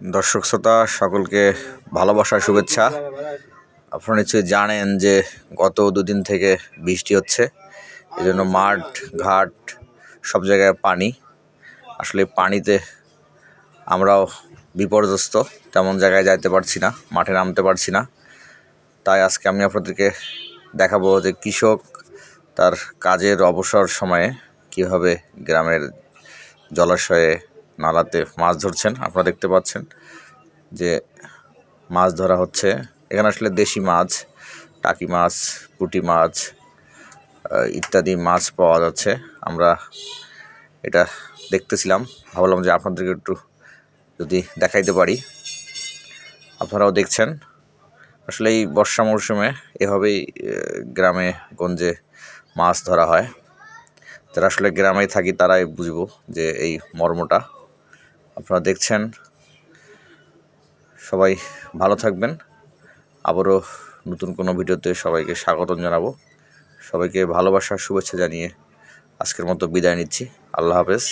দর্শক শ্রোতা সকলকে ভালোবাসার শুভেচ্ছা। আপনারা নিশ্চয়ই জানেন যে গত দুদিন থেকে বৃষ্টি হচ্ছে, এজন্য মাঠ ঘাট সব জায়গায় পানি। আসলে পানিতে আমরাও বিপর্যস্ত, তেমন জায়গায় যাইতে পারছি না, মাঠে নামতে পারছি না। তাই আজকে আমি আপনাদেরকে দেখাবো যে কৃষক তার কাজের অবসর সময়ে কীভাবে গ্রামের জলাশয়ে নালাতে মাছ ধরছেন। আপনারা দেখতে পাচ্ছেন যে মাছ ধরা হচ্ছে। এখানে আসলে দেশি মাছ, টাকি মাছ, পুঁটি মাছ ইত্যাদি মাছ পাওয়া যাচ্ছে। আমরা এটা দেখতেছিলাম, ভাবলাম যে আপনাদেরকে একটু যদি দেখাইতে পারি। আপনারাও দেখছেন। আসলে এই বর্ষা মৌসুমে এভাবেই গ্রামে গঞ্জে মাছ ধরা হয়। যারা আসলে গ্রামে থাকি তারাই বুঝবো যে এই মর্মটা। আপনারা দেখছেন। সবাই ভালো থাকবেন। আবারও নতুন কোনো ভিডিওতে সবাইকে স্বাগতম জানাবো। সবাইকে ভালোবাসার শুভেচ্ছা জানিয়ে আজকের মতো বিদায় নিচ্ছি। আল্লাহ হাফেজ।